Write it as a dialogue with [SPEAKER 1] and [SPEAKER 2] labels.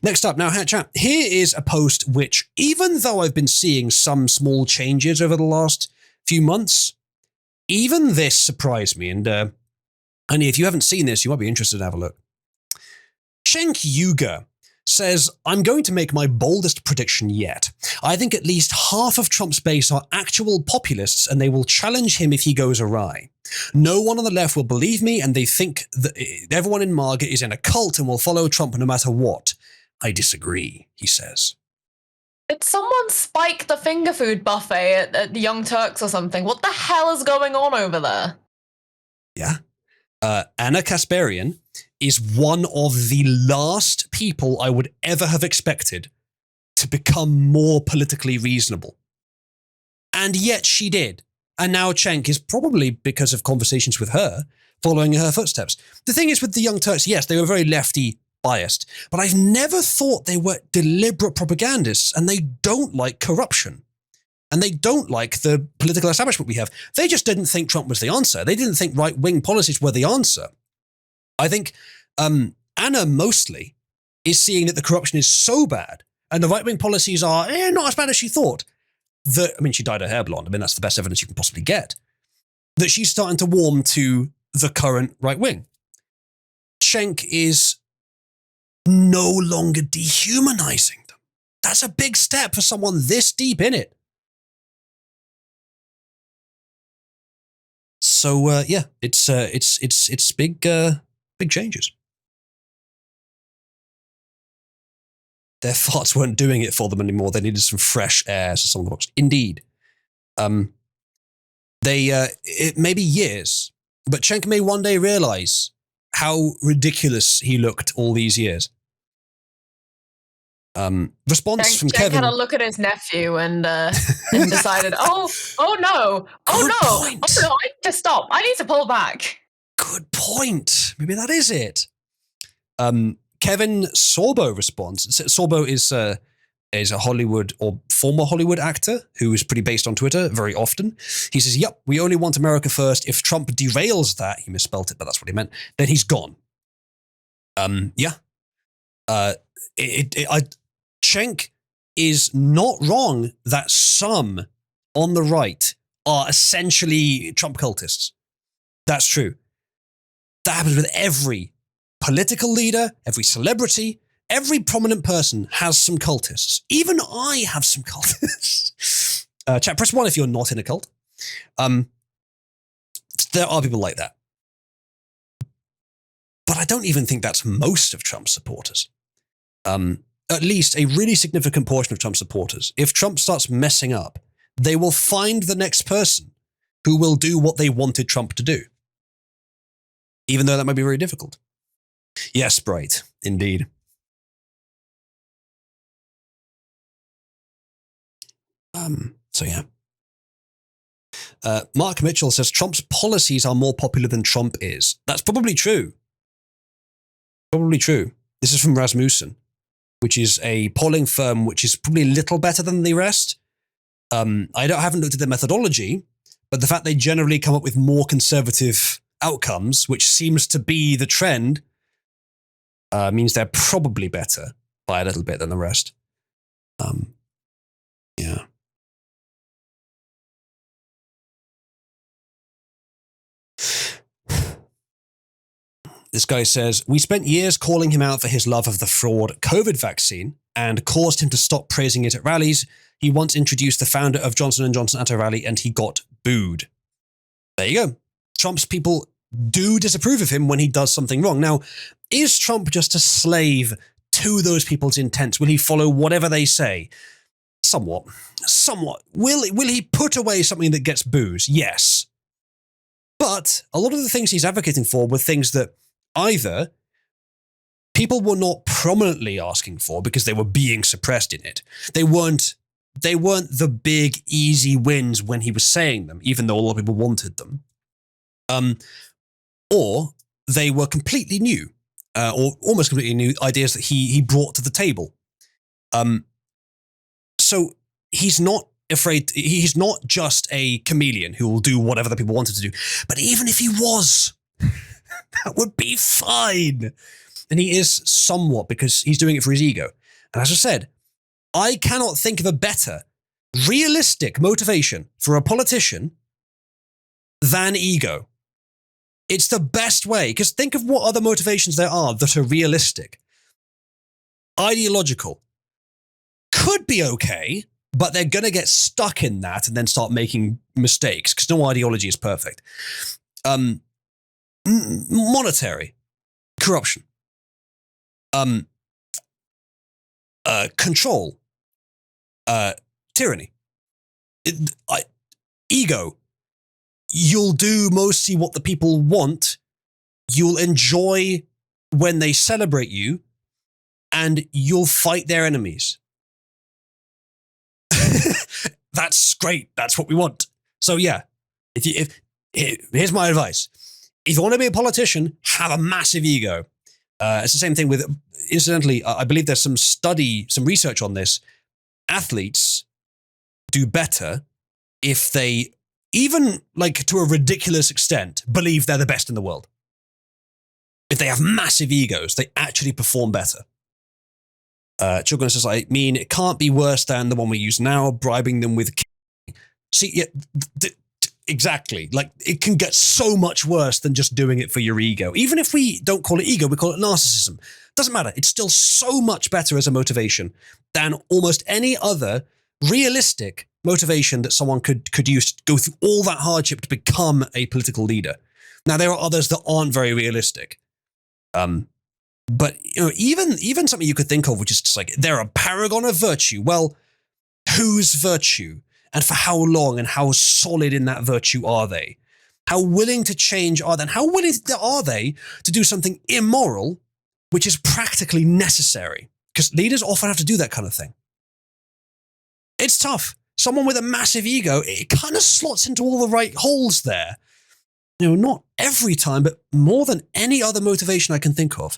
[SPEAKER 1] Next up, now, chat. Here is a post which, even though I've been seeing some small changes over the last few months, even this surprised me. And if you haven't seen this, you might be interested to have a look. Cenk says, I'm going to make my boldest prediction yet. I think at least half of Trump's base are actual populists and they will challenge him if he goes awry. No one on the left will believe me and they think that everyone in MAGA is in a cult and will follow Trump no matter what. I disagree, he says.
[SPEAKER 2] Did someone spike the finger food buffet at the Young Turks or something? What the hell is going on over there?
[SPEAKER 1] Yeah. Anna Kasparian is one of the last people I would ever have expected to become more politically reasonable. And yet she did. And now Cenk is probably, because of conversations with her, following in her footsteps. The thing is with the Young Turks, yes, they were very lefty biased, but I've never thought they were deliberate propagandists, and they don't like corruption. And they don't like the political establishment we have. They just didn't think Trump was the answer. They didn't think right-wing policies were the answer. I think Anna mostly is seeing that the corruption is so bad and the right-wing policies are not as bad as she thought. She dyed her hair blonde. That's the best evidence you can possibly get. That she's starting to warm to the current right-wing. Cenk is no longer dehumanizing them. That's a big step for someone this deep in it. So it's big changes. Their farts weren't doing it for them anymore. They needed some fresh air. So some of the books, indeed. It may be years, but Cenk may one day realize how ridiculous he looked all these years. Response from Kevin.
[SPEAKER 2] Cenk had a look at his nephew and decided, oh no, I need to stop. I need to pull back.
[SPEAKER 1] Good point. Maybe that is it. Kevin Sorbo responds. Sorbo is a Hollywood or former Hollywood actor who is pretty based on Twitter very often. He says, yep, we only want America first. If Trump derails that, he misspelt it, but that's what he meant, then he's gone. Cenk is not wrong that some on the right are essentially Trump cultists. That's true. That happens with every political leader, every celebrity, every prominent person has some cultists. Even I have some cultists. Chat, press 1 if you're not in a cult. There are people like that. But I don't even think that's most of Trump's supporters. At least a really significant portion of Trump's supporters. If Trump starts messing up, they will find the next person who will do what they wanted Trump to do. Even though that might be very difficult. Yes, Bright, indeed. Mark Mitchell says Trump's policies are more popular than Trump is. That's probably true. Probably true. This is from Rasmussen, which is a polling firm which is probably a little better than the rest. I haven't looked at their methodology, but the fact they generally come up with more conservative outcomes, which seems to be the trend, means they're probably better by a little bit than the rest. Yeah. This guy says, we spent years calling him out for his love of the fraud COVID vaccine and caused him to stop praising it at rallies. He once introduced the founder of Johnson & Johnson at a rally and he got booed. There you go. Trump's people do disapprove of him when he does something wrong. Now, is Trump just a slave to those people's intents? Will he follow whatever they say? Somewhat. Will he put away something that gets boos? Yes. But a lot of the things he's advocating for were things that either people were not prominently asking for because they were being suppressed in it. They weren't the big, easy wins when he was saying them, even though a lot of people wanted them. Or they were completely new, or almost completely new ideas that he brought to the table. So he's not afraid. He's not just a chameleon who will do whatever the people wanted to do. But even if he was, that would be fine. than he is somewhat because he's doing it for his ego. And as I said, I cannot think of a better realistic motivation for a politician than ego. It's the best way, because think of what other motivations there are that are realistic. Ideological. Could be okay, but they're going to get stuck in that and then start making mistakes, because no ideology is perfect. Monetary. Corruption. Control. Tyranny. Ego. You'll do mostly what the people want. You'll enjoy when they celebrate you, and you'll fight their enemies. That's great. That's what we want. So yeah, here's my advice. If you want to be a politician, have a massive ego. It's the same thing with, incidentally, I believe there's some research on this. Athletes do better if they, even like to a ridiculous extent, believe they're the best in the world. If they have massive egos, they actually perform better. Children says, I mean, it can't be worse than the one we use now, bribing them with. See, yeah, exactly. Like, it can get so much worse than just doing it for your ego. Even if we don't call it ego, we call it narcissism. Doesn't matter. It's still so much better as a motivation than almost any other realistic motivation that someone could use to go through all that hardship to become a political leader. Now, there are others that aren't very realistic. But you know, even something you could think of, which is just like, they're a paragon of virtue. Well, whose virtue? And for how long, and how solid in that virtue are they? How willing to change are they? And how willing are they to do something immoral, which is practically necessary? Because leaders often have to do that kind of thing. It's tough. Someone with a massive ego, it kind of slots into all the right holes there. You know, not every time, but more than any other motivation I can think of.